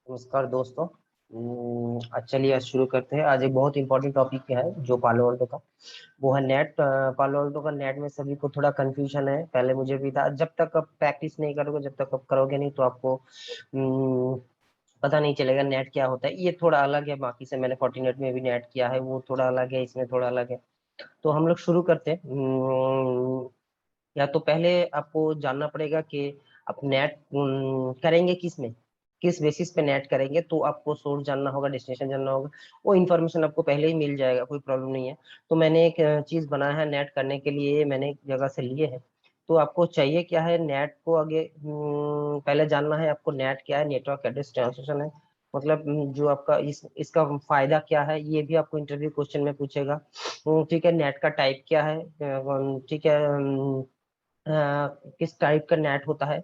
नमस्कार दोस्तों। चलिए आज शुरू करते हैं। आज एक बहुत इंपॉर्टेंट टॉपिक है जो पालो अल्टो का, वो है नेट। पालो अल्टो का नेट में सभी को थोड़ा कंफ्यूजन है, पहले मुझे भी था। जब तक आप प्रैक्टिस नहीं करोगे, जब तक आप करोगे नहीं, तो आपको अम, पता नहीं चलेगा नेट क्या होता है। ये थोड़ा अलग है बाकी से। मैंने फोर्टिनेट में भी नेट किया है, वो थोड़ा अलग है, इसमें थोड़ा अलग है। तो हम लोग शुरू करते हैं। या तो पहले आपको जानना पड़ेगा कि आप नेट करेंगे किस में, किस बेसिस पे नेट करेंगे। तो आपको सोर्स जानना होगा, डेस्टिनेशन जानना होगा। वो इन्फॉर्मेशन आपको पहले ही मिल जाएगा, कोई प्रॉब्लम नहीं है। तो मैंने एक चीज बनाया है नेट करने के लिए, मैंने एक जगह से लिए है। तो आपको चाहिए क्या है, नेट को आगे पहले जानना है आपको नेट क्या है, नेटवर्क एड्रेस ट्रांसलेशन है। मतलब जो आपका इसका फायदा क्या है, ये भी आपको इंटरव्यू क्वेश्चन में पूछेगा। ठीक है, नेट का टाइप क्या है, ठीक है, किस टाइप का नेट होता है।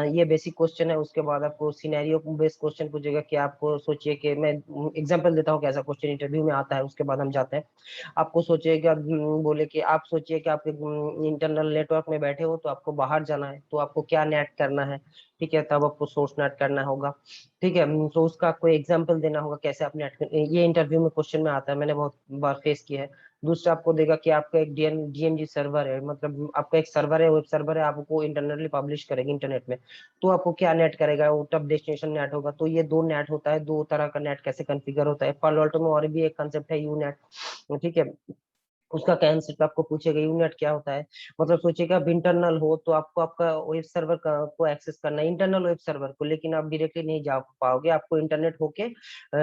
ये बेसिक क्वेश्चन है। उसके बाद आपको सिनेरियो बेस्ड क्वेश्चन पूछेगा कि आपको सोचिए कि मैं एग्जांपल देता हूँ कैसा क्वेश्चन इंटरव्यू में आता है, उसके बाद हम जाते हैं। आपको सोचिएगा, बोले कि आप सोचिए कि आप इंटरनल नेटवर्क में बैठे हो, तो आपको बाहर जाना है, तो आपको क्या नेट करना है। ठीक है, तब आपको सोर्स नेट करना होगा। ठीक है, तो उसका आपको एग्जाम्पल देना होगा कैसे आप नेट। ये इंटरव्यू में क्वेश्चन में आता है, मैंने बहुत बार फेस किया है। दूसरा आपको देगा कि आपका एक डीएमजी सर्वर है, मतलब आपका एक सर्वर है, वेब सर्वर है, आपको इंटरनली पब्लिश करेगी इंटरनेट में। तो आपको क्या नेट करेगा, वो तब डेस्टिनेशन नेट होगा। तो ये दो नेट होता है, दो तरह का नेट कैसे कॉन्फ़िगर होता है। पालो अल्टो में और भी एक कंसेप्ट है, यू नेट। ठीक है, उसका कंसेप्ट आपको पूछेगा यूनेट क्या होता है। मतलब सोचिएगा आप इंटरनल हो, तो आपको आपका वेब सर्वर को एक्सेस करना है, इंटरनल वेब सर्वर को, लेकिन आप डायरेक्टली नहीं जा पाओगे, आपको इंटरनेट होके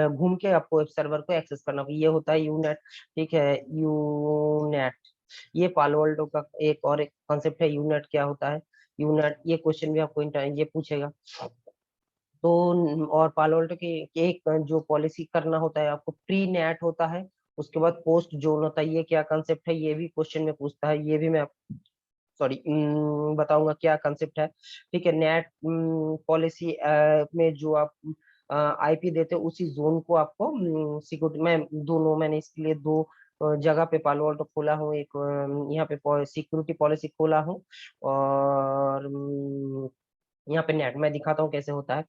घूम के आपको वेब सर्वर को एक्सेस करना होगा। ये होता है यूनेट। ठीक है, यूनेट। ये पालो अल्टो का एक कॉन्सेप्ट है, यूनेट क्या होता है। यूनेट ये क्वेश्चन भी आपको ये पूछेगा। तो और पालो अल्टो की एक जो पॉलिसी करना होता है आपको, प्री नेट होता है, उसके बाद पोस्ट जोन होता है। ये क्या कंसेप्ट है, ये भी क्वेश्चन में पूछता है, ये भी मैं सॉरी बताऊंगा क्या कंसेप्ट है। ठीक है, नेट पॉलिसी में जो आप आईपी देते हो, उसी जोन को आपको सिक्योरिटी। मैं दोनों, मैंने इसके लिए दो जगह पे पालो अल्टो खोला हूँ। एक यहाँ पे सिक्योरिटी पॉलिसी खोला हूँ, और यहाँ पे नेट मैं दिखाता हूँ कैसे होता है।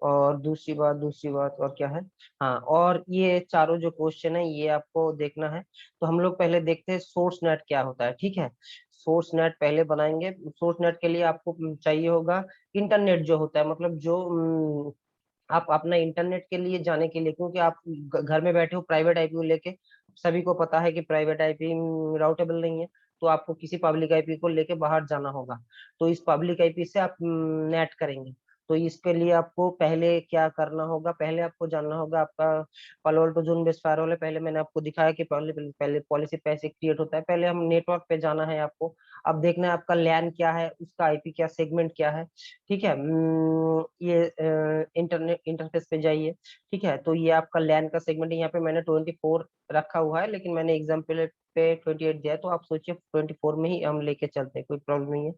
और दूसरी बात और क्या है। हाँ, और ये चारों जो क्वेश्चन है ये आपको देखना है। तो हम लोग पहले देखते हैं सोर्स नेट क्या होता है। ठीक है, सोर्स नेट पहले बनाएंगे। सोर्स नेट के लिए आपको चाहिए होगा इंटरनेट जो होता है, मतलब जो आप अपना इंटरनेट के लिए जाने के लिए, क्योंकि आप घर में बैठे हो प्राइवेट आईपी लेके। सभी को पता है कि प्राइवेट आईपी राउटेबल नहीं है। तो आपको किसी पब्लिक आईपी को लेके बाहर जाना होगा। तो इस पब्लिक आईपी से आप नेट करेंगे। तो इसके लिए आपको पहले क्या करना होगा, पहले आपको जानना होगा आपका पालो अल्टो जोन बेस्ड फायरवॉल है। पहले मैंने आपको दिखाया कि पहले पहले पॉलिसी कैसे क्रिएट होता है। पहले हम नेटवर्क पे जाना है आपको। अब देखना है आपका लैन क्या है, उसका आईपी क्या, सेगमेंट क्या है। ठीक है, ये इंटरनेट इंटरफेस पे जाइए। ठीक है, तो ये आपका लैन का सेगमेंट है। यहाँ पे मैंने 24 रखा हुआ है, लेकिन मैंने एग्जाम्पल पे 28 दिया है। तो आप सोचिए 24 में ही हम लेके चलते हैं, कोई प्रॉब्लम नहीं है।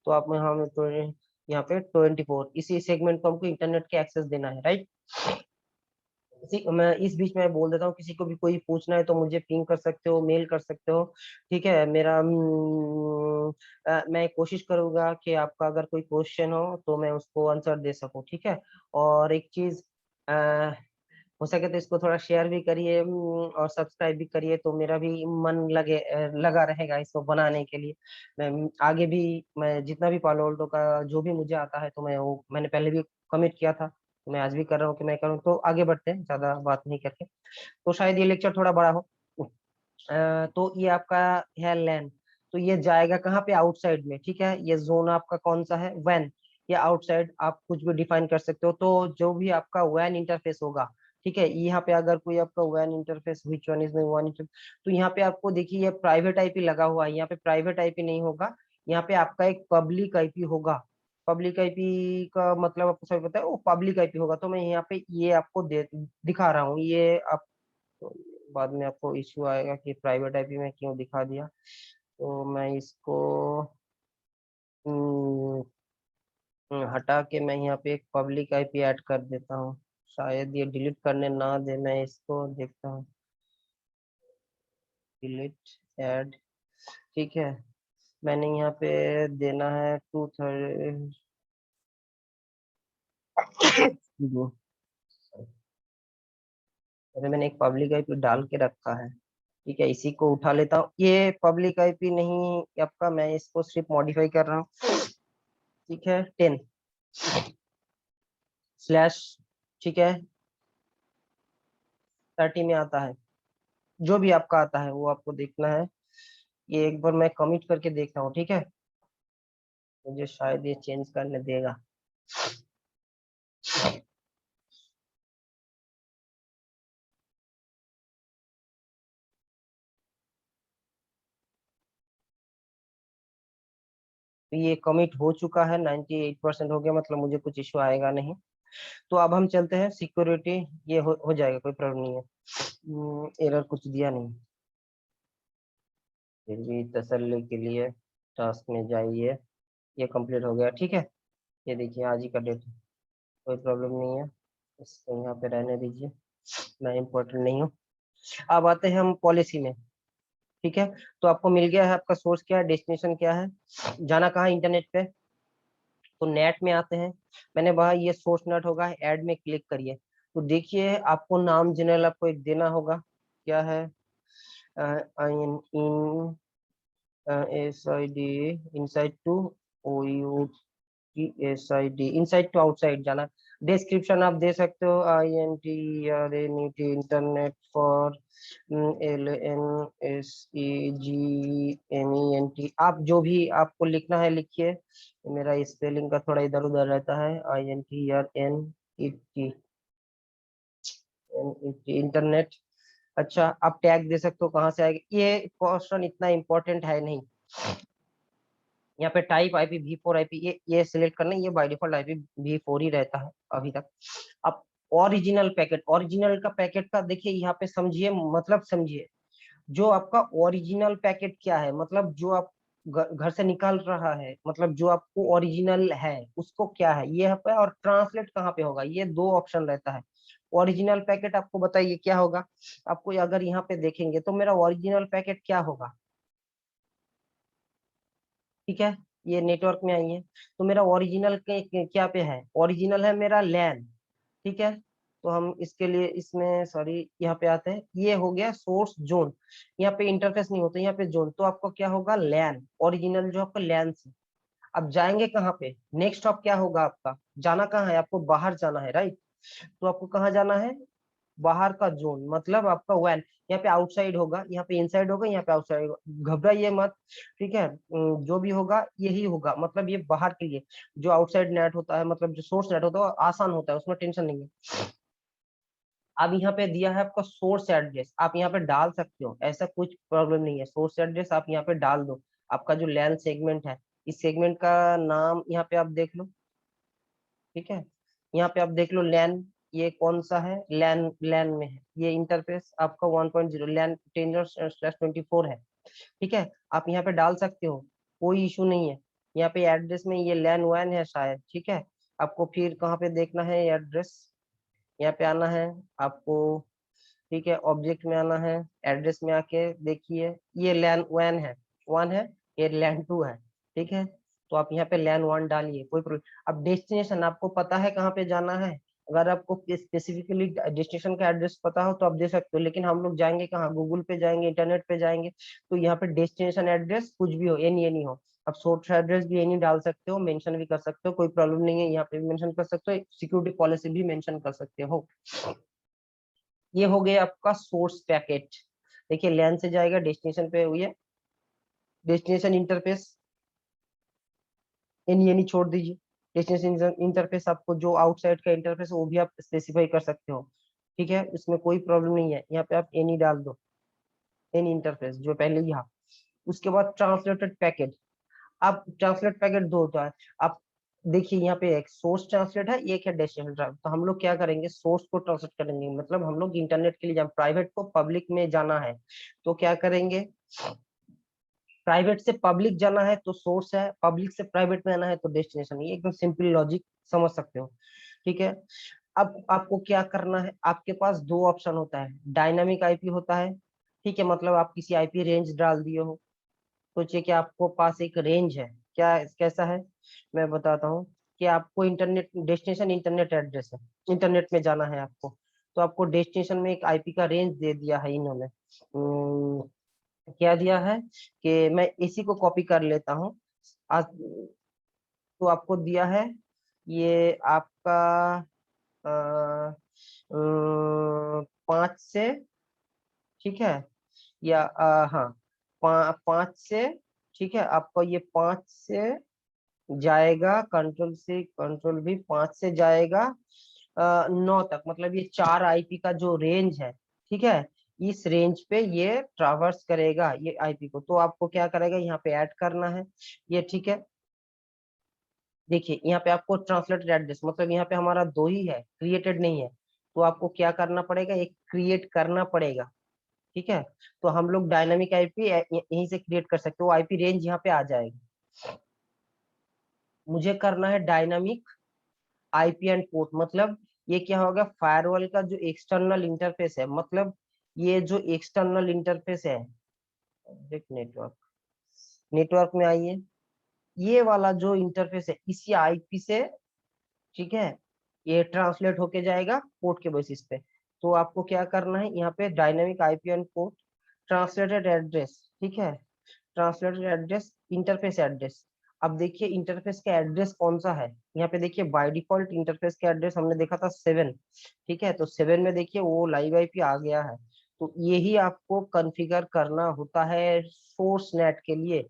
तो आप हम यहाँ पे 24 इसी सेगमेंट को हमको इंटरनेट के एक्सेस देना है, राइट। मैं इस बीच में बोल देता हूँ, किसी को भी कोई पूछना है तो मुझे पिंग कर सकते हो, मेल कर सकते हो। ठीक है, मेरा मैं कोशिश करूंगा कि आपका अगर कोई क्वेश्चन हो तो मैं उसको आंसर दे सकूं। ठीक है, और एक चीज, अ, हो सके तो इसको थोड़ा शेयर भी करिए, और सब्सक्राइब भी करिए, तो मेरा भी मन लगा रहेगा इसको बनाने के लिए। मैं आगे भी, मैं जितना भी पालो अल्टो का जो भी मुझे आता है, तो मैंने पहले भी कमिट किया था, तो मैं आज भी कर रहा हूँ कि मैं करूँ। तो आगे बढ़ते हैं ज्यादा बात नहीं करके। तो शायद ये लेक्चर थोड़ा बड़ा हो। तो ये आपका है लैन। तो ये जाएगा कहाँ पे, आउटसाइड में। ठीक है, ये जोन आपका कौन सा है, वैन। या आउटसाइड आप कुछ भी डिफाइन कर सकते हो। तो जो भी आपका वैन इंटरफेस होगा, ठीक है, यहाँ पे अगर कोई आपका वैन interface which one is one interface, तो यहाँ पे आपको देखिए ये प्राइवेट आईपी लगा हुआ है। यहाँ पे प्राइवेट आईपी नहीं होगा, यहाँ पे आपका एक पब्लिक आईपी होगा। पब्लिक आईपी का मतलब आपको सभी पता है, वो पब्लिक आईपी होगा। तो मैं यहाँ पे ये आपको दिखा रहा हूँ। ये आप, तो बाद में आपको इश्यू आएगा कि प्राइवेट आईपी में क्यों दिखा दिया। तो मैं इसको हम्म, हटा के मैं यहाँ पे एक पब्लिक आईपी ऐड कर देता हूँ। शायद ये डिलीट करने ना दे, मैं इसको देखता हूँ। Delete add. ठीक है, मैंने यहाँ पे देना है 230। अरे मैंने एक पब्लिक आईपी डाल के रखा है, ठीक है, इसी को उठा लेता हूँ। ये पब्लिक आईपी नहीं आपका, मैं इसको सिर्फ मॉडिफाई कर रहा हूँ, ठीक है, 10/, ठीक है, 30 में आता है। जो भी आपका आता है वो आपको देखना है। ये एक बार मैं कमिट करके देखता हूँ, ठीक है, मुझे शायद ये चेंज करने देगा। तो ये कमिट हो चुका है, 98% हो गया, मतलब मुझे कुछ इश्यू आएगा नहीं। तो अब हम चलते हैं सिक्योरिटी। ये हो जाएगा, कोई प्रॉब्लम नहीं है। एरर कुछ दिया नहीं, फिर भी तसल्ली के लिए टास्क में जाइए। ये कंप्लीट हो गया, ठीक है। ये देखिए आज ही का डेट है, कोई प्रॉब्लम नहीं है, इसको यहाँ पे रहने दीजिए, मैं इम्पोर्टेंट नहीं हूँ। अब आते हैं हम पॉलिसी में, ठीक है। तो आपको मिल गया है, आपका सोर्स क्या है, डेस्टिनेशन क्या है, जाना कहाँ, इंटरनेट पे। तो नेट में आते हैं, मैंने वहां ये सोर्स नेट होगा, ऐड में क्लिक करिए। तो देखिए आपको नाम जनरल आपको एक देना होगा, क्या है, I N in S I D inside to O U T S I D, inside to outside जाना। डिस्क्रिप्शन आप दे सकते हो, I N T R N E T internet for L N S E G M E N T, आप जो भी आपको लिखना है लिखिए। मेरा स्पेलिंग का थोड़ा इधर उधर रहता है, I N T R N E T internet. अच्छा, आप टैग दे सकते हो, कहाँ से आएगा ये क्वेश्चन, इतना इंपॉर्टेंट है नहीं। यहाँ पे टाइप आईपी V4 आईपी, ये सिलेक्ट करना है, ये बाय डिफॉल्ट आईपी V4 ही रहता है अभी तक। अब ओरिजिनल पैकेट, ओरिजिनल का पैकेट का देखिए यहाँ पे समझिए, मतलब समझिए, जो आपका ओरिजिनल पैकेट क्या है, मतलब जो आप घर से निकाल रहा है, मतलब जो आपको ओरिजिनल है उसको क्या है ये यहाँ पे, और ट्रांसलेट कहाँ पे होगा, ये दो ऑप्शन रहता है। ओरिजिनल पैकेट आपको बताइए क्या होगा। आपको अगर यहाँ पे देखेंगे तो मेरा ओरिजिनल पैकेट क्या होगा, ठीक है, ये नेटवर्क में आई है। तो मेरा ओरिजिनल क्या पे है, ओरिजिनल है मेरा लैन, ठीक है। तो हम इसके लिए इसमें सॉरी यहाँ पे आते हैं, ये हो गया सोर्स जोन। यहाँ पे इंटरफेस नहीं होता, यहाँ पे जोन, तो आपको क्या होगा, लैन, ओरिजिनल जो आपका लैन से। अब जाएंगे कहाँ पे, नेक्स्ट स्टॉप क्या होगा आपका, जाना कहाँ है, आपको बाहर जाना है, राइट। तो आपको कहाँ जाना है, बाहर का जोन, मतलब आपका वैन। यहाँ पे आउटसाइड होगा, यहाँ पे इनसाइड होगा, यहाँ पे आउटसाइड होगा, घबराइए मत, ठीक है। जो भी होगा यही होगा, मतलब ये बाहर के लिए। जो आउटसाइड नेट होता है, मतलब जो सोर्स नेट होता है वो आसान होता है, उसमें टेंशन नहीं है। अब यहाँ पे दिया है आपका सोर्स एड्रेस, आप यहाँ पे डाल सकते हो, ऐसा कुछ प्रॉब्लम नहीं है, सोर्स एड्रेस आप यहाँ पे डाल दो। आपका जो लैन सेगमेंट है, इस सेगमेंट का नाम यहाँ पे आप देख लो, ठीक है। यहाँ पे आप देख लो लैन, ये कौन सा है, लैन, लैन में है, ये इंटरफेस आपका 1.0 लैन 10/24 है, ठीक है। आप यहाँ पे डाल सकते हो, कोई इशू नहीं है। यहाँ पे एड्रेस में ये लैन वन है शायद, ठीक है। आपको फिर कहाँ पे देखना है एड्रेस, यहाँ पे आना है आपको, ठीक है, ऑब्जेक्ट में आना है, एड्रेस में आके देखिए, ये लैन वन है, वन है, ये लैन टू है, ठीक है। तो आप यहाँ पे लैन वन डालिए, कोई प्रॉब्लम। अब डेस्टिनेशन आपको पता है कहाँ पे जाना है, अगर आपको स्पेसिफिकली डेस्टिनेशन का एड्रेस पता हो तो आप दे सकते हो, लेकिन हम लोग जाएंगे कहाँ, गूगल पे जाएंगे, इंटरनेट पे जाएंगे, तो यहाँ पे डेस्टिनेशन एड्रेस कुछ भी हो, एनी हो, आप सोर्स एड्रेस भी एनी डाल सकते हो, मेंशन भी कर सकते हो, कोई प्रॉब्लम नहीं है, यहाँ पे भी मेंशन कर सकते हो, सिक्योरिटी पॉलिसी भी मेंशन कर सकते हो। ये हो गया आपका सोर्स पैकेट। देखिए लैन से जाएगा डेस्टिनेशन पे, हुई है डेस्टिनेशन इंटरफेस, एनी छोड़ दीजिए। डेस्टिनेशन इंटरफेस आपको जो आउटसाइड का इंटरफेस है वो भी आप स्पेसिफाई कर सकते हो, ठीक है, इसमें कोई प्रॉब्लम नहीं है। यहाँ पे आप एनी डाल दो, एनी इंटरफेस जो पहले यहाँ। उसके बाद ट्रांसलेटेड पैकेट, आप ट्रांसलेट पैकेट दो होता है। आप देखिए यहाँ पे एक सोर्स ट्रांसलेट है, एक है डेस्टिनेशन ट्रांसलेट। तो हम लोग क्या करेंगे, सोर्स को ट्रांसलेट करेंगे, मतलब हम लोग इंटरनेट के लिए जब प्राइवेट को पब्लिक में जाना है तो क्या करेंगे, प्राइवेट से पब्लिक जाना है तो सोर्स है, पब्लिक से प्राइवेट में आना है तो डेस्टिनेशन। ये एकदम सिंपल लॉजिक, समझ सकते हो, ठीक है। अब आपको क्या करना है, आपके पास दो ऑप्शन होता है, डायनामिक आईपी होता है, ठीक है, मतलब आप किसी आईपी रेंज डाल दिए हो। सोचिए कि आपको पास एक रेंज है, क्या कैसा है, मैं बताता हूँ कि आपको इंटरनेट डेस्टिनेशन इंटरनेट एड्रेस है, इंटरनेट में जाना है आपको, तो आपको डेस्टिनेशन में एक आईपी का रेंज दे दिया है इन्होंने। क्या दिया है कि मैं इसी को कॉपी कर लेता हूँ। आज तो आपको दिया है ये आपका 5 से, ठीक है, या हाँ, 5 से, ठीक है, आपको ये 5 से जाएगा, कंट्रोल भी 5 से जाएगा 9 तक, मतलब ये 4 आईपी का जो रेंज है, ठीक है, इस रेंज पे ये ट्रावर्स करेगा ये आईपी को। तो आपको क्या करेगा, यहाँ पे ऐड करना है ये, ठीक है। देखिए यहाँ पे आपको ट्रांसलेटेड एड्रेस, मतलब यहाँ पे हमारा 2 ही है, क्रिएटेड नहीं है, तो आपको क्या करना पड़ेगा, एक क्रिएट करना पड़ेगा, ठीक है। तो हम लोग डायनामिक आईपी यहीं से क्रिएट कर सकते हो, आईपी रेंज यहाँ पे आ जाएगी। मुझे करना है डायनामिक आईपी एंड पोर्ट, मतलब ये क्या होगा, फायरवॉल का जो एक्सटर्नल इंटरफेस है, मतलब ये जो एक्सटर्नल इंटरफेस है, नेटवर्क, नेटवर्क में आइए, ये वाला जो इंटरफेस है इसी आईपी से, ठीक है, ये ट्रांसलेट होके जाएगा पोर्ट के बेसिस पे। तो आपको क्या करना है, यहाँ पे dynamic IP and port translated address, ठीक है, ट्रांसलेटेड एड्रेस इंटरफेस एड्रेस। अब देखिए इंटरफेस का एड्रेस कौन सा है, यहाँ पे देखिए बाय डिफॉल्ट इंटरफेस का एड्रेस हमने देखा था 7, ठीक है, तो 7 में देखिए वो लाइव आईपी आ गया है। तो यही आपको कॉन्फ़िगर करना होता है सोर्स नेट के लिए,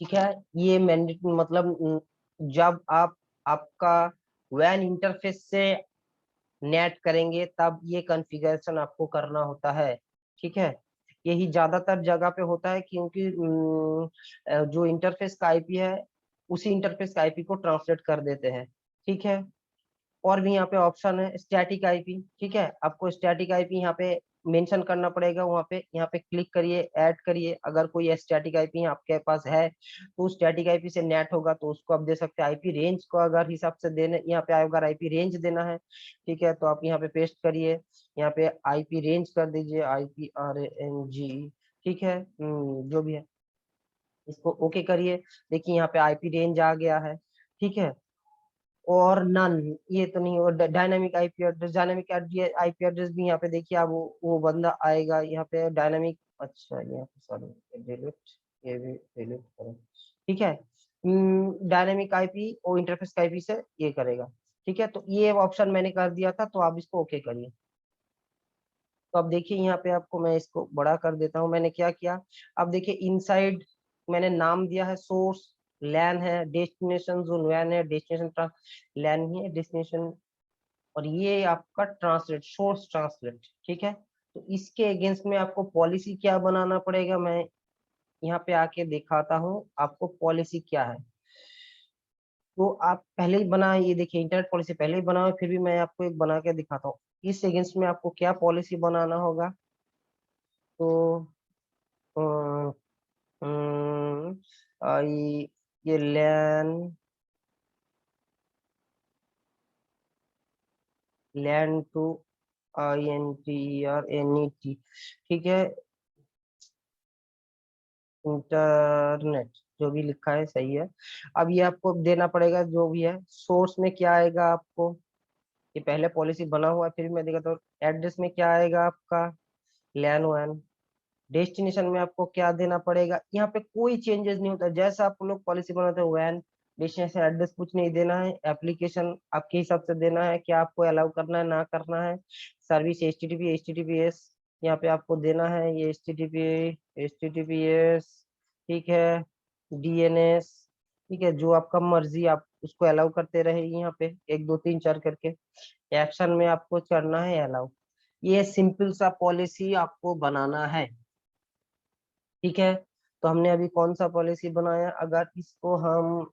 ठीक है। ये मैंडेट मतलब जब आप आपका वैन इंटरफेस से नेट करेंगे तब ये कॉन्फ़िगरेशन आपको करना होता है, ठीक है। यही ज्यादातर जगह पे होता है, क्योंकि जो इंटरफेस का आईपी है उसी इंटरफेस का आईपी को ट्रांसलेट कर देते हैं, ठीक है। और भी यहाँ पे ऑप्शन है स्टैटिक आईपी, ठीक है, आपको स्टैटिक आईपी यहाँ पे मेंशन करना पड़ेगा, वहाँ पे यहाँ पे क्लिक करिए, ऐड करिए, अगर कोई स्टैटिक आईपी आपके पास है तो स्टैटिक आईपी से नेट होगा तो उसको आप दे सकते हैं। आईपी रेंज को अगर हिसाब से देने, यहाँ पे अगर आईपी रेंज देना है, ठीक है, तो आप यहाँ पे पेस्ट करिए, यहाँ पे आईपी रेंज कर दीजिए, IPRANG, ठीक है, जो भी है इसको ओके करिए। देखिए यहाँ पे आईपी रेंज आ गया है, ठीक है। और नन, ये तो नहीं, और dynamic IP address, dynamic IP address भी यहाँ पे देखिए, अब वो बंदा आएगा यहाँ पे डायनामिक, अच्छा यहाँ पे सॉरी डिलीट, ये भी डिलीट करो, ठीक है। डायनामिक आईपी और इंटरफेस का आईपी से ये करेगा, ठीक है। तो ये ऑप्शन मैंने कर दिया था, तो आप इसको ओके करिए। तो अब देखिए यहाँ पे आपको मैं इसको बड़ा कर देता हूँ, मैंने क्या किया, अब देखिए इनसाइड मैंने नाम दिया है सोर्स, लैन है, डेस्टिनेशन जोन वैन है, डेस्टिनेशन लैन ही है, डेस्टिनेशन, और ये आपका ट्रांसलेट, सोर्स ट्रांसलेट, ठीक है। तो इसके अगेंस्ट में आपको पॉलिसी क्या बनाना पड़ेगा, मैं यहाँ पे आके दिखाता हूँ आपको पॉलिसी क्या है। तो आप पहले ही बना, ये देखिए इंटरनेट पॉलिसी पहले ही बना है, फिर भी मैं आपको एक बना के दिखाता हूँ। इस अगेंस्ट में आपको क्या पॉलिसी बनाना होगा, तो अ, अम, ये लैन, लैन टू INTERNET, ठीक है, इंटरनेट, जो भी लिखा है सही है। अब ये आपको देना पड़ेगा जो भी है, सोर्स में क्या आएगा आपको, ये पहले पॉलिसी बना हुआ है, फिर मैं देखा तो एड्रेस में क्या आएगा आपका लैन वन, डेस्टिनेशन में आपको क्या देना पड़ेगा, यहाँ पे कोई चेंजेस नहीं होता, जैसा आप लोग पॉलिसी बनाते हो वैन, डेस्टिनेशन एड्रेस कुछ नहीं देना है, एप्लीकेशन आपके हिसाब से देना है, क्या आपको अलाउ करना है ना करना है, सर्विस HTTPS यहाँ पे आपको देना है, ये HTTPS, ठीक है, DNS, ठीक है, जो आपका मर्जी आप उसको अलाउ करते रहे, यहाँ पे 1 2 3 4 करके एक्शन में आपको करना है अलाउ। ये सिंपल सा पॉलिसी आपको बनाना है, ठीक है। तो हमने अभी कौन सा पॉलिसी बनाया, अगर इसको हम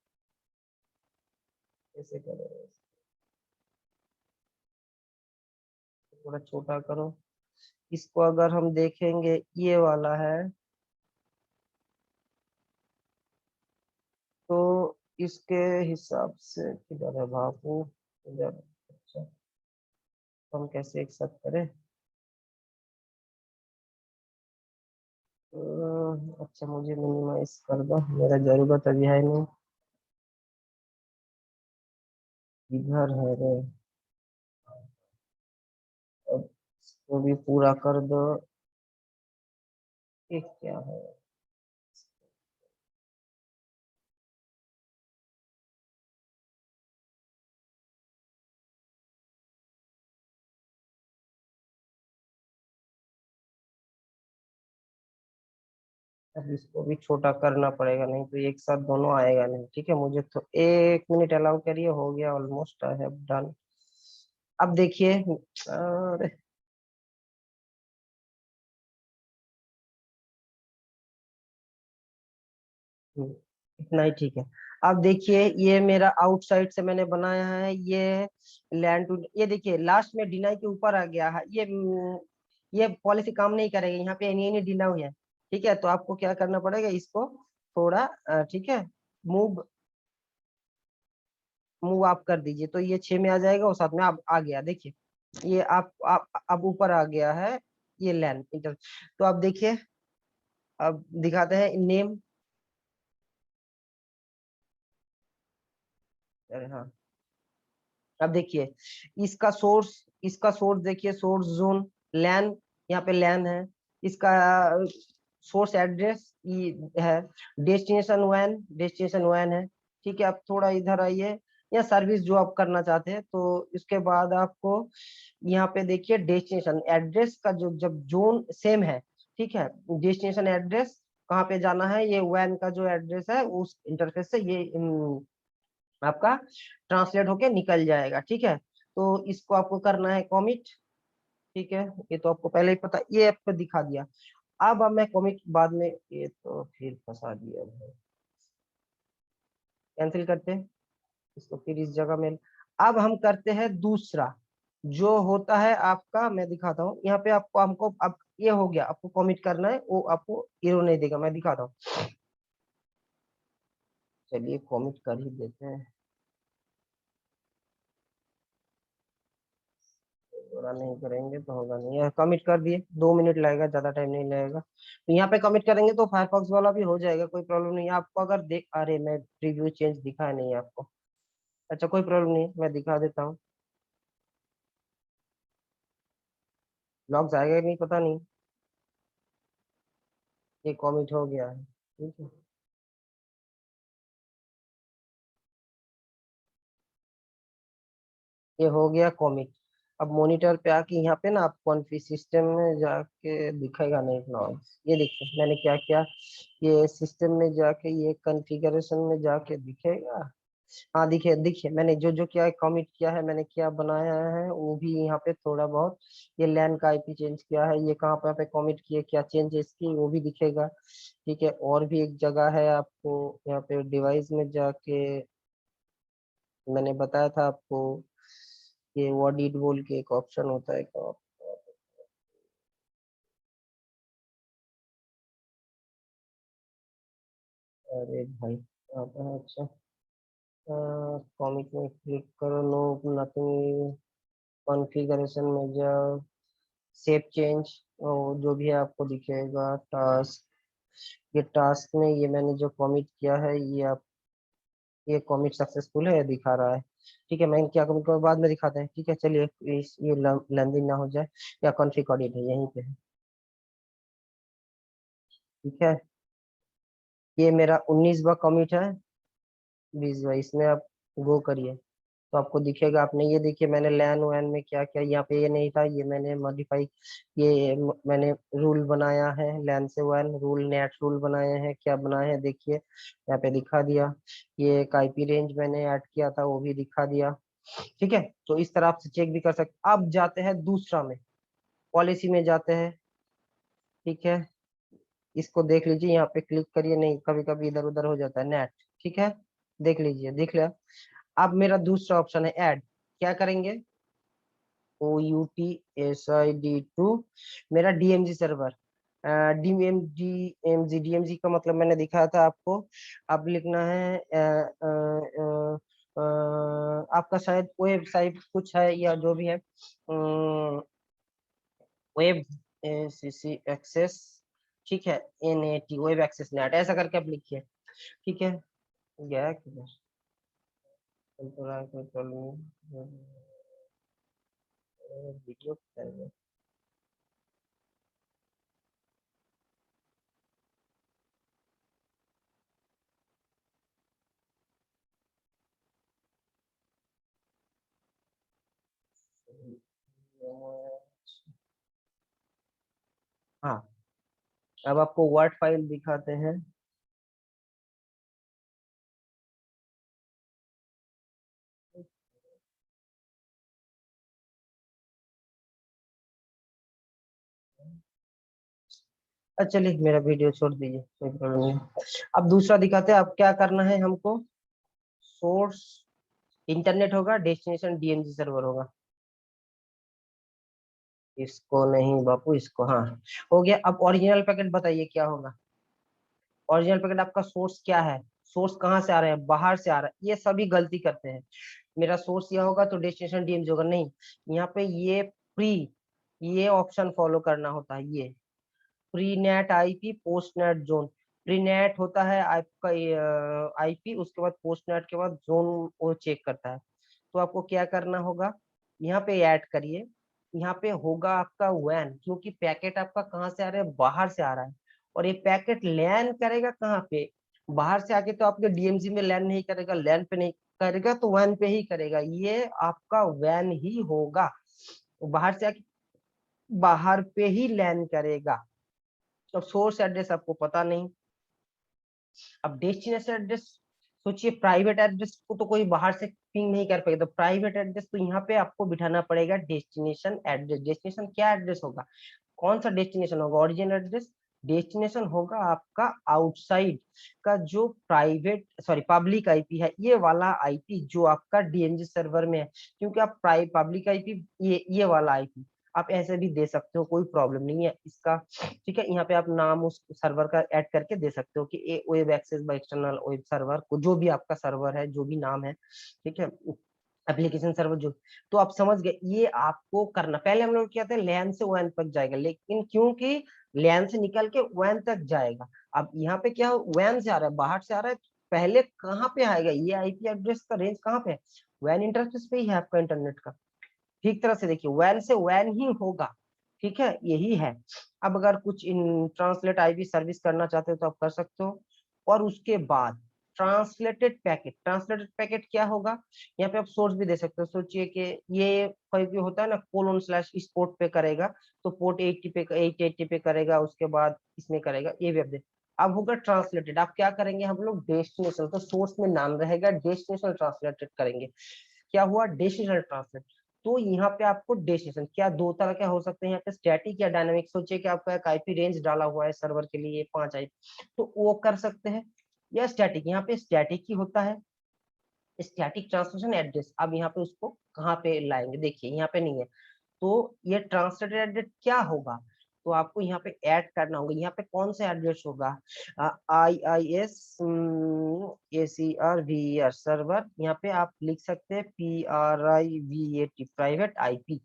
कैसे करें, थोड़ा छोटा करो, इसको अगर हम देखेंगे ये वाला है, तो इसके हिसाब से किधर है बापू, इधर, अच्छा, हम कैसे एक्सेप्ट करें, अच्छा मुझे मिनिमाइज कर दो, मेरा जरूरत अभी है नहीं, इधर है रे, वो भी पूरा कर दो। ये क्या है? अब इसको भी छोटा करना पड़ेगा, नहीं तो एक साथ दोनों आएगा नहीं। ठीक है, मुझे तो 1 मिनट अलाउ करिए, हो गया ऑलमोस्ट, आई हैव डन। अब देखिए, अरे इतना ही ठीक है। अब देखिए, ये मेरा आउटसाइड से मैंने बनाया है, ये लैंड टू, ये देखिए लास्ट में डिनाई के ऊपर आ गया है। ये पॉलिसी काम नहीं करेगी, यहाँ पे एनी एनी डिनाई है। ठीक है, तो आपको क्या करना पड़ेगा, इसको थोड़ा ठीक है, मूव मूव आप कर दीजिए, तो ये 6 में आ जाएगा और 7 में आप आ गया। देखिए, ये आप अब ऊपर आ गया है, ये लैंड इंटर। तो आप देखिए, अब दिखाते हैं नेम। अरे हाँ, अब देखिए, इसका सोर्स देखिए, सोर्स जोन लैन, यहाँ पे लैन है। इसका सोर्स एड्रेस है, डेस्टिनेशन वैन है। ठीक है, आप थोड़ा इधर आइए, या सर्विस जो आप करना चाहते हैं, तो इसके बाद आपको यहाँ पे देखिए डेस्टिनेशन एड्रेस का जो, जब जोन सेम है, ठीक है, डेस्टिनेशन एड्रेस कहाँ पे जाना है, ये वैन का जो एड्रेस है उस इंटरफेस से ये आपका ट्रांसलेट होके निकल जाएगा। ठीक है, तो इसको आपको करना है कॉमिट। ठीक है, ये तो आपको पहले ही पता, ये आपको दिखा दिया। अब मैं कॉमिट बाद में, ये तो फिर फंसा दिया भाई, कैंसिल करते हैं इसको, फिर इस जगह में। अब हम करते हैं दूसरा, जो होता है आपका, मैं दिखाता हूँ यहाँ पे आपको, हमको अब ये हो गया, आपको कॉमिट करना है, वो आपको एरर नहीं देगा, मैं दिखाता हूँ। चलिए कॉमिट कर ही देते हैं, पूरा नहीं करेंगे तो होगा नहीं। यह कमिट कर दिए, 2 मिनट लगेगा, ज्यादा टाइम नहीं लगेगा। तो यहाँ पे कमिट करेंगे तो फायरफॉक्स वाला भी हो जाएगा, कोई प्रॉब्लम नहीं है आपको। अगर देख, अरे मैं प्रीव्यू चेंज दिखा नहीं है आपको। अच्छा कोई प्रॉब्लम नहीं है, मैं दिखा देता हूँ। लॉग्स आएगा कि नहीं पता नहीं, ये कमिट हो गया है। ठीक है, ये हो गया कमिट। अब मॉनिटर पे आके यहाँ पे ना, आप कॉन्फ़िग सिस्टम में जाके दिखेगा नहीं लॉग्स, ये देखिए मैंने क्या किया, ये सिस्टम में जाके, ये कॉन्फ़िगरेशन में जाके दिखेगा। हाँ दिखे, देखिए मैंने जो जो क्या कमिट किया है, मैंने क्या बनाया है वो भी यहाँ पे थोड़ा बहुत, ये लैन का आईपी चेंज किया है, ये कहाँ पे कमिट किए, क्या चेंजेस की, वो भी दिखेगा। ठीक है, और भी एक जगह है आपको, यहाँ पे डिवाइस में जाके मैंने बताया था आपको, ये ऑडिट बोल के एक ऑप्शन होता है अरे भाई, अच्छा, कॉमिट में क्लिक करो, नो नथिंग, कॉन्फ़िगरेशन में जाओ, सेव चेंज, जो भी है आपको दिखेगा टास्क। ये टास्क में ये मैंने जो कमिट किया है, ये आप, ये कमिट सक्सेसफुल है, ये दिखा रहा है। ठीक है, मैं क्या कमिट बाद में दिखाते हैं। ठीक है, चलिए ये लेंदी ना हो जाए, या कॉन्फ़िग ऑडिट है यहीं पे है। ठीक है, ये मेरा 19वां कमिट है, 20वां, इसमें आप गो करिए, तो आपको दिखेगा। आपने ये देखिए, मैंने लैन वैन में क्या क्या, यहाँ पे ये नहीं था, ये मैंने मॉडिफाई, मैंने रूल बनाया है, लैन से वैन रूल, नेट रूल बनाए हैं, क्या बनाए हैं देखिए, यहाँ पे दिखा दिया। ये एक आईपी रेंज मैंने ऐड किया था, वो भी दिखा दिया। ठीक है, तो इस तरह आप से चेक भी कर सकते। अब जाते हैं दूसरा में, पॉलिसी में जाते हैं। ठीक है, इसको देख लीजिए, यहाँ पे क्लिक करिए, नहीं कभी कभी इधर उधर हो जाता है नेट। ठीक है, देख लीजिए, देख लिया। अब मेरा दूसरा ऑप्शन है ऐड, क्या करेंगे, OUTSID2, मेरा डीएमजी सर्वर, डीएमजी का मतलब मैंने दिखाया था आपको। अब लिखना है आपका शायद वेबसाइट कुछ है, या जो भी है, वेब सीसी एक्सेस, ठीक है, NAT, वेब एक्सेस नेट, ऐसा करके आप लिखिए। ठीक है, गया किधर, वीडियो, हाँ, अब आपको वर्ड फाइल दिखाते हैं। अच्छा चलिए, मेरा वीडियो छोड़ दीजिए, कोई प्रॉब्लम नहीं। अब दूसरा दिखाते हैं। अब क्या करना है हमको, सोर्स इंटरनेट होगा, डेस्टिनेशन डीएनजी सर्वर होगा। इसको नहीं बापू, इसको, हाँ हो गया। अब ओरिजिनल पैकेट बताइए क्या होगा। ओरिजिनल पैकेट आपका सोर्स क्या है, सोर्स कहाँ से आ रहा है, बाहर से आ रहा है। ये सभी गलती करते हैं। मेरा सोर्स यह होगा तो डेस्टिनेशन डीएमजी होगा, नहीं। यहाँ पे ये प्री, ये ऑप्शन फॉलो करना होता है। ये pre net IP, post net zone. Pre net होता है आपका आईपी, उसके बाद पोस्ट नेट के बाद जोन वो चेक करता है। तो आपको क्या करना होगा, यहाँ पे ऐड करिए। यहाँ पे होगा आपका वैन, क्योंकि पैकेट आपका कहाँ से आ रहा है, बाहर से आ रहा है। और ये पैकेट लैंड करेगा कहाँ पे, बाहर से आके तो आपके डीएमजी में लैंड नहीं करेगा, लैंड पे नहीं करेगा, तो वैन पे ही करेगा। ये आपका वैन ही होगा, बाहर से आके बाहर पे ही लैंड करेगा। तो सोर्स एड्रेस आपको पता नहीं। अब डेस्टिनेशन एड्रेस, सोचिए प्राइवेट एड्रेस को तो कोई बाहर से पिंग नहीं कर पाएगा, तो प्राइवेट एड्रेस तो यहाँ पे आपको बिठाना पड़ेगा डेस्टिनेशन एड्रेस। डेस्टिनेशन क्या एड्रेस होगा, कौन सा डेस्टिनेशन होगा, ओरिजिनल एड्रेस। डेस्टिनेशन होगा आपका आउटसाइड का जो प्राइवेट सॉरी पब्लिक आईपी है, ये वाला आईपी जो आपका डीएनजी सर्वर में है। क्योंकि आप पब्लिक आईपी, ये वाला आईपी आप ऐसे भी दे सकते हो, कोई प्रॉब्लम नहीं है इसका। ठीक है, यहाँ पे आप नाम उस सर्वर का ऐड करके दे सकते हो कि a web access by external web server को, जो भी आपका सर्वर है, जो भी नाम है। ठीक है, एप्लीकेशन सर्वर जो। तो आप समझ गए, ये आपको करना। पहले हम लोग क्या थे, लैन से वैन तक जाएगा, लेकिन क्योंकि लैन से निकल के वैन तक जाएगा। अब यहाँ पे क्या, वैन से आ रहा है, बाहर से आ रहा है, पहले कहाँ पे आएगा, ये आईपी एड्रेस का रेंज कहाँ पे है, वैन इंटरफेस पे ही है आपका इंटरनेट का। ठीक तरह से देखिए, वैन से वैन ही होगा। ठीक है, यही है। अब अगर कुछ इन ट्रांसलेट आईपी सर्विस करना चाहते हो तो आप कर सकते हो। और उसके बाद ट्रांसलेटेड पैकेट, ट्रांसलेटेड पैकेट क्या होगा, यहाँ पे आप सोर्स भी दे सकते हो। सोचिए कि ये कोई भी होता है ना, कोलोन स्लैश इस पोर्ट पे करेगा, तो पोर्ट 80 पे 880 पे करेगा, उसके बाद इसमें करेगा, ये भी आप दे। अब होगा ट्रांसलेटेड, आप क्या करेंगे, हम लोग डेस्टिनेशन, तो सोर्स में नाम रहेगा, डेस्टिनेशन ट्रांसलेटेड करेंगे। क्या हुआ, डेस्टिनेशन ट्रांसलेट। तो यहाँ पे आपको डेस्टिनेशन क्या, दो तरह के हो सकते हैं यहाँ पे, स्टैटिक या डायनामिक। सोचिए कि आपका एक आईपी रेंज डाला हुआ है सर्वर के लिए 5 आईपी, तो वो कर सकते हैं। या स्टैटिक, यहाँ पे स्टैटिक ही होता है, स्टैटिक ट्रांसलेशन एड्रेस। अब यहाँ पे उसको कहाँ पे लाएंगे, देखिए यहाँ पे नहीं है। तो ये ट्रांसलेटेड एड्रेस क्या होगा, तो आपको यहाँ पे ऐड करना होगा। यहाँ पे कौन सा एड्रेस होगा, IIS ACRVER सर्वर। यहाँ पे आप लिख सकते हैं PRIVAT प्राइवेट आईपी।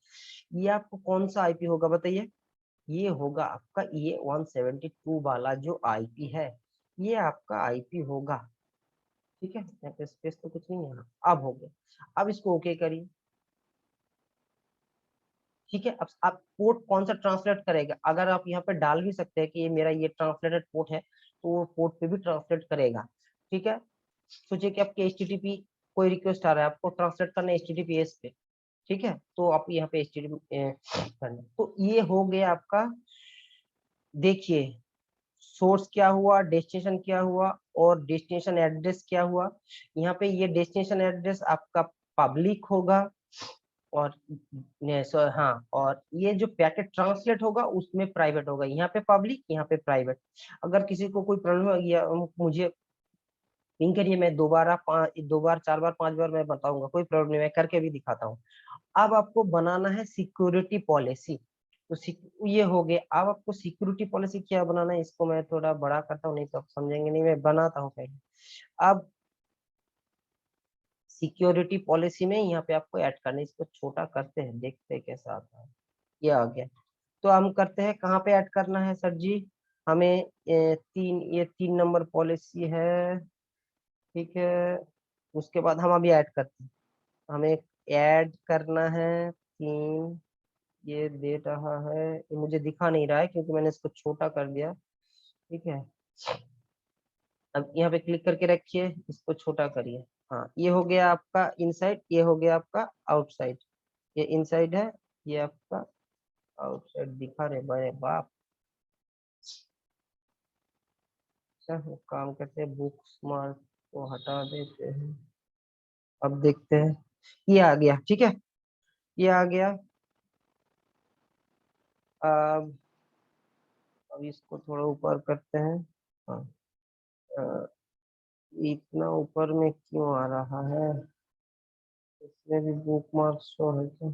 ये आपको कौन सा आईपी होगा बताइए, ये होगा आपका ये 172 वाला जो आईपी है, ये आपका आईपी होगा। ठीक है, यहाँ पे स्पेस तो कुछ नहीं है। अब हो गया, अब इसको ओके करिए। ठीक है, अब आप पोर्ट कौन सा ट्रांसलेट करेगा, अगर आप यहाँ पे डाल भी सकते हैं कि ये मेरा ये ट्रांसलेटेड पोर्ट है, तो वो पोर्ट पे भी ट्रांसलेट करेगा। ठीक है, सोचिए कि आपके HTTP कोई रिक्वेस्ट आ रहा है, आपको ट्रांसलेट करना है HTTPS पे। ठीक है, तो आप यहाँ पे HTTP करना, तो ये हो गया आपका। देखिए, सोर्स क्या हुआ, डेस्टिनेशन क्या हुआ, और डेस्टिनेशन एड्रेस क्या हुआ। यहाँ पे ये डेस्टिनेशन एड्रेस आपका पब्लिक होगा, और हाँ, और ये जो पैकेट ट्रांसलेट होगा उसमें प्राइवेट होगा, यहाँ पे पब्लिक, यहाँ पे प्राइवेट। अगर किसी को कोई प्रॉब्लम हो या मुझे पिंग करिए, मैं दोबारा 2 बार 4 बार 5 बार मैं बताऊंगा, कोई प्रॉब्लम नहीं, मैं करके भी दिखाता हूँ। अब आपको बनाना है सिक्योरिटी पॉलिसी। तो ये हो गया। अब आपको सिक्योरिटी पॉलिसी क्या बनाना है, इसको मैं थोड़ा बड़ा करता हूँ, नहीं तो आप समझेंगे नहीं, मैं बनाता हूँ पहले। अब सिक्योरिटी पॉलिसी में यहाँ पे आपको ऐड करना है, इसको छोटा करते हैं, देखते हैं कैसा आता है। ये आ गया, तो हम करते हैं, कहाँ पे ऐड करना है सर जी, हमें ये 3 नंबर पॉलिसी है। ठीक है, उसके बाद हम अभी ऐड करते हैं, हमें ऐड करना है 3। ये दे रहा है, ये मुझे दिखा नहीं रहा है क्योंकि मैंने इसको छोटा कर दिया। ठीक है, अब यहाँ पे क्लिक करके रखिए, इसको छोटा करिए। हाँ, ये हो गया आपका इनसाइड, ये हो गया आपका आउटसाइड। ये इनसाइड है, ये आपका आउटसाइड दिखा रहे बड़े बाप। अच्छा काम करते हैं, बुक्स मार्क को हटा देते हैं। अब देखते हैं, ये आ गया, ठीक है, ये आ गया। अब अब इसको थोड़ा ऊपर करते हैं। हाँ, अ, इतना ऊपर में क्यों आ रहा है? इसमें भी बुक मार्क शो है क्या?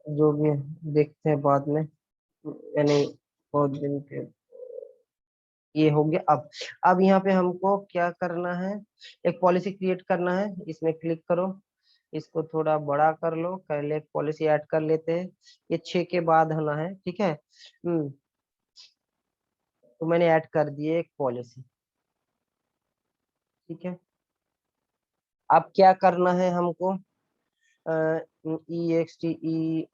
जो भी है, देखते हैं बाद में, यानी बहुत दिन के। ये हो गया। अब यहाँ पे हमको क्या करना है, एक पॉलिसी क्रिएट करना है। इसमें क्लिक करो, इसको थोड़ा बड़ा कर लो, पहले एक पॉलिसी ऐड कर लेते हैं। ये 6 के बाद होना है, ठीक है। तो मैंने ऐड कर दिए एक पॉलिसी, ठीक है। अब क्या करना है हमको, E X T E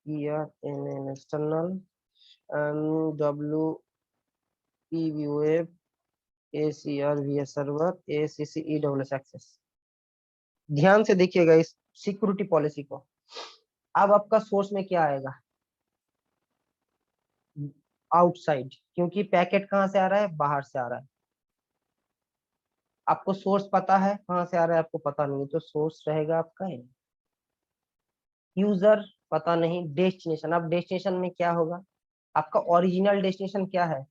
E R N N external W P V web A C R V S server A C C E W S access. ध्यान से देखिएगा इस सिक्योरिटी पॉलिसी को। अब आपका सोर्स में क्या आएगा, आउटसाइड, क्योंकि पैकेट कहाँ से आ रहा है, बाहर से आ रहा है। आपको सोर्स पता है कहाँ से आ रहा है, आपको पता नहीं, तो सोर्स रहेगा आपका यूजर, पता नहीं डेस्टिनेशन। अब डेस्टिनेशन में क्या होगा, आपका ओरिजिनल डेस्टिनेशन क्या है,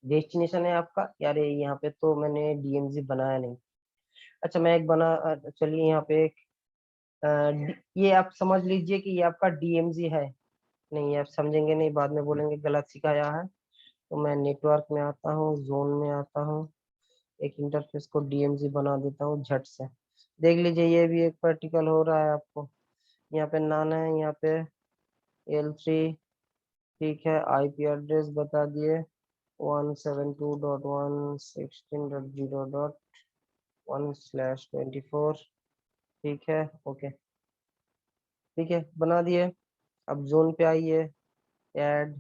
डेस्टिनेशन है आपका, यार यहाँ पे तो मैंने डीएमजी बनाया नहीं। अच्छा मैं एक बना, चलिए यहाँ पे एक, ये आप समझ लीजिए कि ये आपका डीएमजी है। नहीं आप समझेंगे नहीं, बाद में बोलेंगे गलत सिखाया है। तो मैं नेटवर्क में आता हूँ, जोन में आता हूँ, एक इंटरफेस को डीएमजी बना देता हूँ झट से। देख लीजिए ये भी एक प्रैक्टिकल हो रहा है आपको। यहाँ पे नान है, यहाँ पे L3, ठीक है। आईपी एड्रेस बता दिए 172.168.0.1/24, ठीक है, ओके, ठीक है, बना दिए। अब जोन पे आइए, ऐड,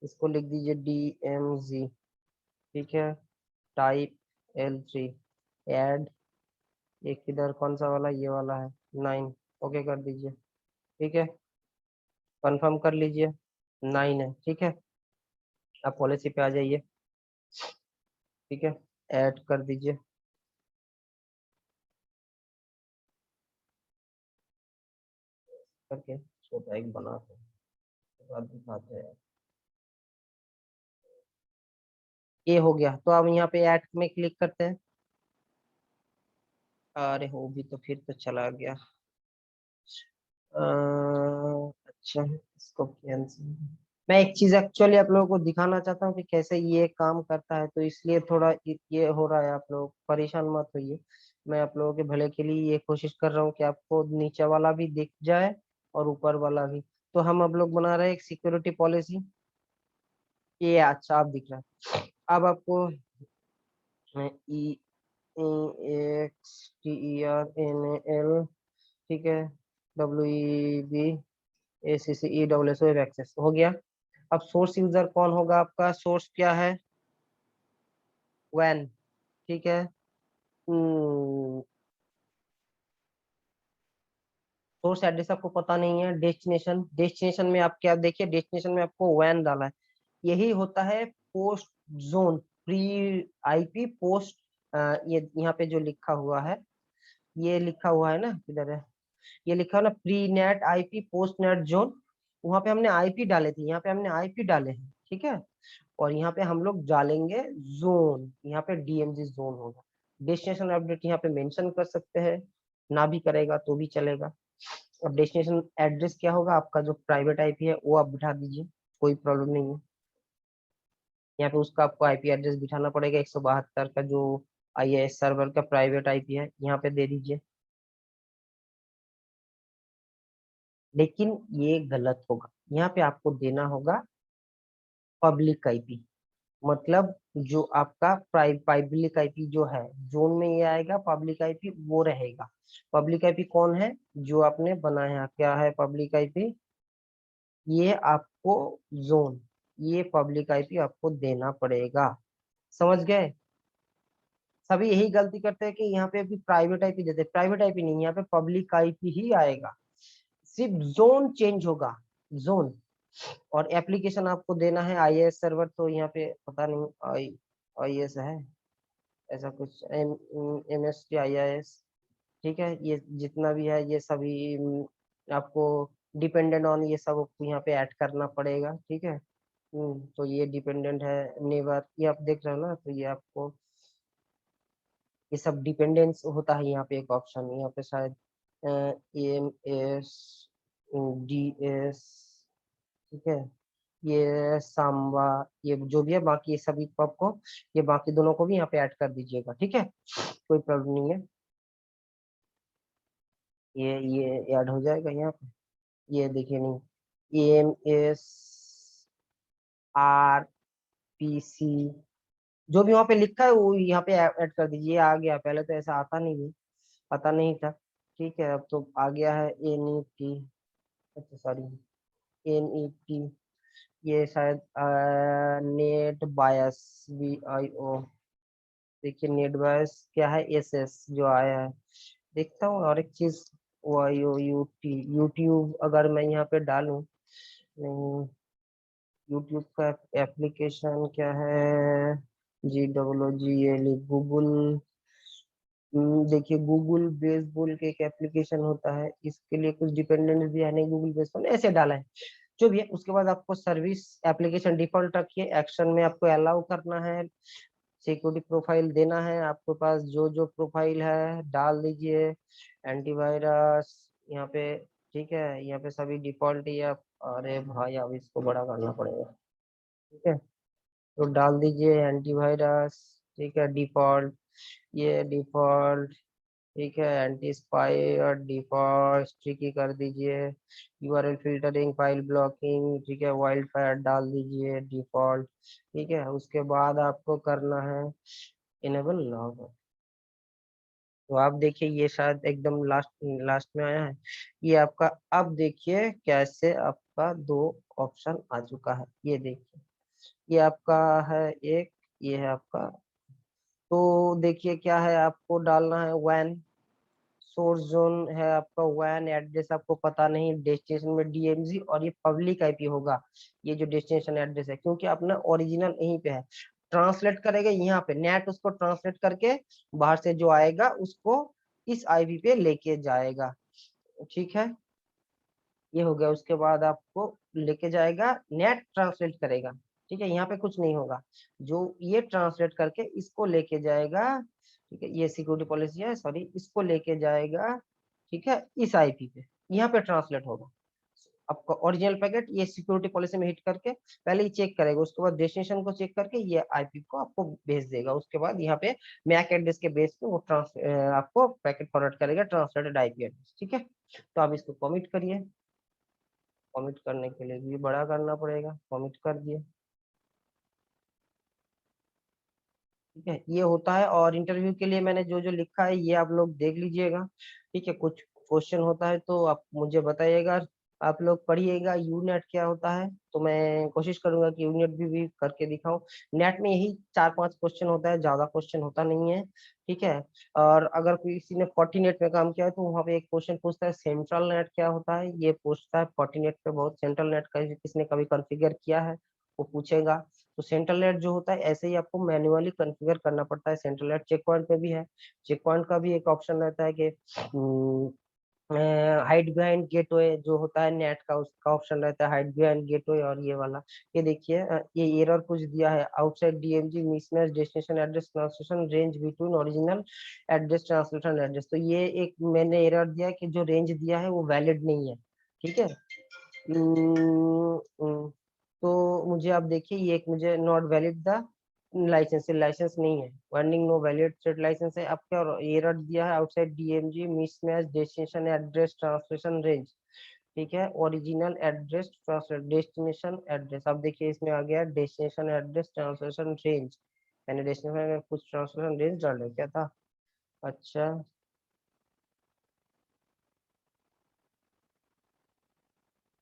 इसको लिख दीजिए DMZ, ठीक है, टाइप L3, ऐड, ये किधर कौन सा वाला, ये वाला है 9, ओके कर दीजिए, ठीक है, कंफर्म कर लीजिए 9 है, ठीक है। आप पॉलिसी पे आ जाइए, ठीक है, ऐड कर दीजिए करके, छोटा एक बनाते हैं, उसके बाद दिखाते हैं। ये हो गया, तो अब यहाँ पे ऐड में क्लिक करते हैं। अरे हो भी, तो फिर तो चला गया। अच्छा इसको कैंसिल। मैं एक चीज एक्चुअली आप लोगों को दिखाना चाहता हूँ कि कैसे ये काम करता है, तो इसलिए थोड़ा ये हो रहा है, आप लोग परेशान मत होइए। मैं आप लोगों के भले के लिए ये कोशिश कर रहा हूँ कि आपको नीचे वाला भी दिख जाए और ऊपर वाला भी। तो हम अब लोग बना रहे हैं एक सिक्योरिटी पॉलिसी। ये अच्छा आप दिख रहा है। अब आपको E X T E R N A L, ठीक है, WEB ACCE एक्सेस हो गया। अब सोर्स यूजर कौन होगा, आपका सोर्स क्या है, वैन, ठीक है। सोर्स एड्रेस आपको पता नहीं है, डेस्टिनेशन, डेस्टिनेशन में आप क्या देखिए, डेस्टिनेशन में आपको वैन डाला है। यही होता है post zone, pre IP post, ये यहाँ पे जो लिखा हुआ है, ये लिखा हुआ है ना, किधर है, ये लिखा है ना, pre net IP post net zone. वहां पे हमने आईपी डाले थे, यहाँ पे हमने आईपी डाले हैं, ठीक है। और यहाँ पे हम लोग डालेंगे जोन, यहाँ पे डीएमजी जोन होगा। डेस्टिनेशन अपडेट यहाँ पे मेंशन कर सकते हैं, ना भी करेगा तो भी चलेगा। अब डेस्टिनेशन एड्रेस क्या होगा, आपका जो प्राइवेट आईपी है वो आप बिठा दीजिए, कोई प्रॉब्लम नहीं है। यहाँ पे उसका आपको आईपी एड्रेस बिठाना पड़ेगा, 172 का जो IIS सर्वर का प्राइवेट आईपी है, यहाँ पे दे दीजिए। लेकिन ये गलत होगा, यहाँ पे आपको देना होगा पब्लिक आईपी। मतलब जो आपका पब्लिक आईपी जो है, जोन में ये आएगा पब्लिक आईपी वो रहेगा। पब्लिक आईपी कौन है, जो आपने बनाया, क्या है पब्लिक आईपी, ये आपको जोन, ये पब्लिक आईपी आपको देना पड़ेगा, समझ गए। सभी यही गलती करते हैं कि यहाँ पे भी प्राइवेट आईपी देते हैं। प्राइवेट आईपी नहीं, यहाँ पे पब्लिक आईपी ही आएगा, सिर्फ जोन चेंज होगा, जोन। और एप्लीकेशन आपको देना है आईएएस सर्वर, तो यहाँ पे पता नहीं आईएएस है ऐसा कुछ, एमएसटी आईएएस, ठीक है। ये जितना भी है ये सभी आपको डिपेंडेंट ऑन ये सब आपको यहाँ पे ऐड करना पड़ेगा, ठीक है। तो ये डिपेंडेंट है नेवर, ये आप देख रहे हो ना, तो ये आपको ये सब डिपेंडेंस होता है। यहाँ पे एक ऑप्शन यहाँ पे शायद एम एस डी एस, ठीक है, ये सांबा, ये जो भी है बाकी ये सभी को आपको, ये बाकी दोनों को भी यहाँ पे ऐड कर दीजिएगा, ठीक है, कोई प्रॉब्लम नहीं है। ये ऐड हो जाएगा यहाँ पे, ये देखिए नहीं, M S R P C, जो भी वहाँ पे लिखा है वो यहाँ पे ऐड कर दीजिए। ये आ गया, पहले तो ऐसा आता नहीं है, पता नहीं था, ठीक है, अब तो आ गया है। एन ई टी, अच्छा सॉरी, एन ई टी, ये शायद नेट बायस, बी आई ओ, देखिए नेट बायस क्या है, एस एस जो आया है। देखता हूँ और एक चीज, Y O U T, YouTube अगर मैं यहाँ पे डालूं, नहीं, यूट्यूब का एप्लीकेशन क्या है, जी डब्ल्यू जी एल, गूगल, देखिए गूगल बेस बोल के एक एप्लीकेशन होता है, इसके लिए कुछ डिपेंडेंट भी है नहीं, गूगल बेस पर ऐसे डाला है, जो भी है। उसके बाद आपको सर्विस एप्लीकेशन डिफॉल्ट रखिए, एक्शन में आपको अलाउ करना है, सिक्योरिटी प्रोफाइल देना है, आपके पास जो जो प्रोफाइल है डाल दीजिए, एंटीवायरस यहाँ पे, ठीक है, यहाँ पे सभी डिफॉल्ट ही आप, अरे भाई अब इसको बड़ा करना पड़ेगा, ठीक है, तो डाल दीजिए एंटीवायरस, ठीक है, डिफॉल्ट, ये डिफॉल्ट, ठीक है, एंटी स्पाई और डिफॉल्ट ठीक ही कर दीजिए, यूआरएल फिल्टरिंग, फाइल ब्लॉकिंग, ठीक है, वाइल्ड फायर डाल दीजिए डिफॉल्ट, ठीक है। उसके बाद आपको करना है इनेबल लॉग, तो आप देखिए ये शायद एकदम लास्ट लास्ट में आया है, ये आपका, अब देखिए कैसे आपका दो ऑप्शन आ चुका है, ये देखिए, ये आपका है एक, ये है आपका, तो देखिए क्या है, आपको डालना है वैन, सोर्स जोन है आपका, वैन एड्रेस आपको पता नहीं, डेस्टिनेशन में डीएमजी, और ये पब्लिक आईपी होगा, ये जो डेस्टिनेशन एड्रेस है, क्योंकि अपना ओरिजिनल यहीं पे है। ट्रांसलेट करेगा यहाँ पे नेट, उसको ट्रांसलेट करके बाहर से जो आएगा उसको इस आईपी पे लेके जाएगा, ठीक है, ये हो गया। उसके बाद आपको लेके जाएगा, नेट ट्रांसलेट करेगा, ठीक है, यहाँ पे कुछ नहीं होगा, जो ये ट्रांसलेट करके इसको लेके जाएगा, ठीक है, ये सिक्योरिटी पॉलिसी है, सॉरी, इसको लेके जाएगा, ठीक है, इस आईपी पे, यहाँ पे ट्रांसलेट होगा आपका ओरिजिनल पैकेट, ये सिक्योरिटी पॉलिसी में हिट करके पहले ही चेक करेगा, उसके बाद डेस्टिनेशन को चेक करके ये आईपी को आपको भेज देगा, उसके बाद यहाँ पे मैक एड्रेस के बेस पे वो आपको पैकेट फॉरवर्ड करेगा, ट्रांसलेटेड आईपी एड्रेस, ठीक है। तो आप इसको कमिट करिए, कमिट करने के लिए भी बड़ा करना पड़ेगा, कमिट कर दिए, ठीक है, ये होता है। और इंटरव्यू के लिए मैंने जो जो लिखा है ये आप लोग देख लीजिएगा, ठीक है, कुछ क्वेश्चन होता है तो आप मुझे बताइएगा, आप लोग पढ़िएगा यूनेट क्या होता है, तो मैं कोशिश करूंगा कि यूनेट भी करके दिखाऊं। नेट में यही 4-5 क्वेश्चन होता है, ज्यादा क्वेश्चन होता नहीं है, ठीक है। और अगर किसी ने फोर्टीनेट में काम किया है तो वहाँ पे एक क्वेश्चन पूछता है सेंट्रल नेट क्या होता है, ये पूछता है फोर्टीनेट पे बहुत, सेंट्रल नेट का किसने कभी कॉन्फ़िगर किया है वो पूछेगा। तो सेंट्रल नेट जो होता है ऐसे ही आपको मैन्युअली कॉन्फ़िगर करना पड़ता है, सेंट्रल नेट चेक पॉइंट पे भी है, चेक पॉइंट का भी एक ऑप्शन रहता है कि हाइड बिहाइंड गेटवे जो होता है नेट का, उसका ऑप्शन रहता है हाइड बिहाइंड गेटवे, और ये वाला, ये देखिए ये एरर कुछ दिया है, outside DMZ mismatch destination address translation range between original address translation address, तो ये एक मैंने एरर दिया कि जो रेंज दिया है वो वैलिड नहीं है, ठीक है। तो मुझे आप देखिए ये एक मुझे not valid the licence, licence नहीं है, warning no valid state licence है आपका, और एरर दिया है outside DMZ mismatch destination address translation range, ठीक है, original address translate destination address, अब देखिए इसमें आ गया डेस्टिनेशन एड्रेस ट्रांसलेशन रेंज, मैंने डेस्टिनेशन में कुछ ट्रांसलेशन रेंज डाल क्या था, अच्छा,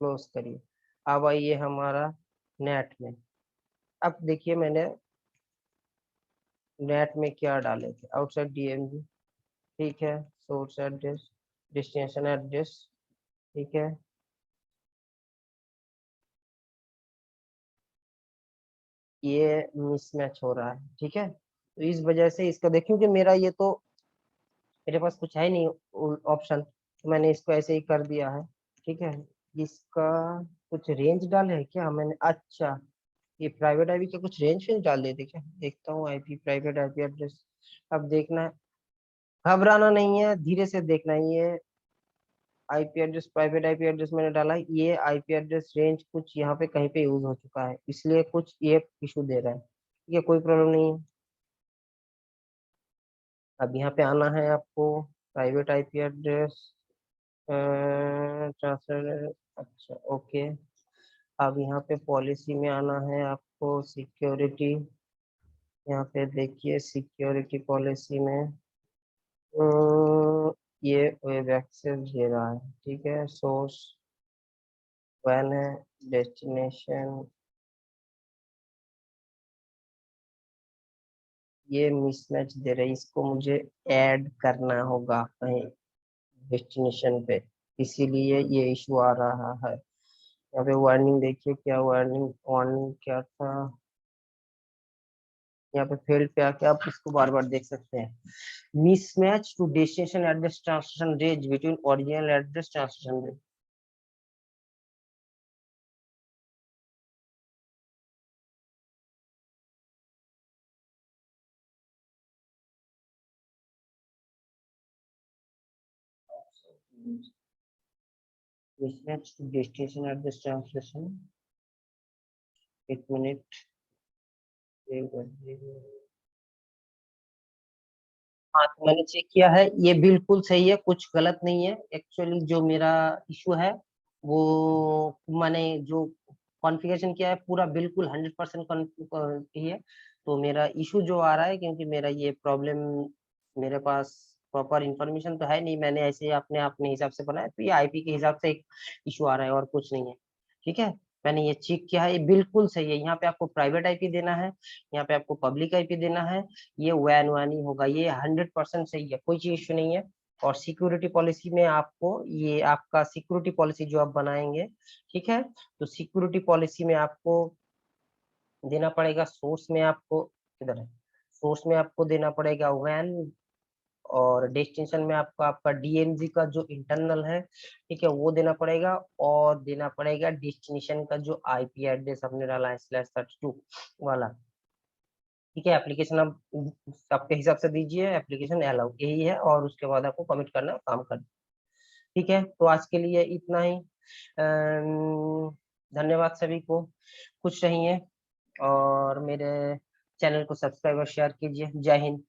क्लोज करिए। अब आइए हमारा नेट में, अब देखिए मैंने नेट में क्या डाले थे, आउटसाइड डीएमजी, ठीक है, सोर्स एड्रेस, डेस्टिनेशन एड्रेस, ठीक है, ये मिसमैच हो रहा है, ठीक है। तो इस वजह से इसका देखियो कि मेरा ये तो, मेरे पास कुछ है नहीं ऑप्शन, तो मैंने इसको ऐसे ही कर दिया है, ठीक है। इसका कुछ रेंज डाले है क्या मैंने, अच्छा, ये प्राइवेट आईपी का कुछ रेंज फिर डाल देते क्या, देखता हूँ आईपी, प्राइवेट आईपी एड्रेस। अब देखना है, घबराना नहीं है, धीरे से देखना है। ये IP address, private IP address मैंने डाला है, ये आईपी एड्रेस रेंज कुछ यहाँ पे कहीं पे यूज हो चुका है, इसलिए कुछ ये इशू दे रहा है, ठीक है, कोई प्रॉब्लम नहीं है। अब यहाँ पे आना है आपको, प्राइवेट आईपी एड्रेस ट्रांसफर, अच्छा ओके। अब यहाँ पे पॉलिसी में आना है आपको, सिक्योरिटी, यहाँ पे देखिए सिक्योरिटी पॉलिसी में ये वेब एक्सेस दे रहा है, ठीक है, सोर्स वैन है, डेस्टिनेशन, ये मिसमैच दे रहा है, इसको मुझे ऐड करना होगा कहीं डेस्टिनेशन पे, इसीलिए ये इशू आ रहा है। यहाँ पे वार्निंग देखिए, क्या वार्निंग, वार्निंग क्या था, यहाँ पे फील्ड पे आके आप इसको बार बार देख सकते हैं, mismatch to destination address translation range between original address translation range. Mismatch to destination address translation, एक मिनट, हाँ तो मैंने चेक किया है, ये बिल्कुल सही है, कुछ गलत नहीं है। एक्चुअली जो मेरा इशू है वो, मैंने जो कॉन्फ़िगरेशन किया है पूरा बिल्कुल 100% ही है। तो मेरा इशू जो आ रहा है, क्योंकि मेरा ये प्रॉब्लम, मेरे पास प्रॉपर इंफॉर्मेशन तो है नहीं, मैंने ऐसे ही अपने हिसाब से बनाया, तो ये आईपी के हिसाब से एक इशू आ रहा है और कुछ नहीं है, ठीक है। मैंने ये चेक किया है, ये बिल्कुल सही है। यहाँ पे आपको प्राइवेट आईपी देना है, यहाँ पे आपको पब्लिक आईपी देना है, ये वैन वैन ही होगा, ये 100% सही है, कोई चीज इशू नहीं है। और सिक्योरिटी पॉलिसी में आपको, ये आपका सिक्योरिटी पॉलिसी जो आप बनाएंगे, ठीक है, तो सिक्योरिटी पॉलिसी में आपको देना पड़ेगा, सोर्स में आपको, किधर है, सोर्स में आपको देना पड़ेगा वैन, और डेस्टिनेशन में आपको आपका डीएमजी का जो इंटरनल है, ठीक है, वो देना पड़ेगा, और देना पड़ेगा डेस्टिनेशन का जो आईपी एड्रेस आपने डाला है /32 वाला, ठीक है। एप्लीकेशन आप आपके हिसाब से दीजिए, एप्लीकेशन अलाउ यही है, और उसके बाद आपको कमिट करना, काम करना, ठीक है। तो आज के लिए इतना ही। धन्यवाद सभी को, खुश रहिए, और मेरे चैनल को सब्सक्राइब और शेयर कीजिए। जय हिंद।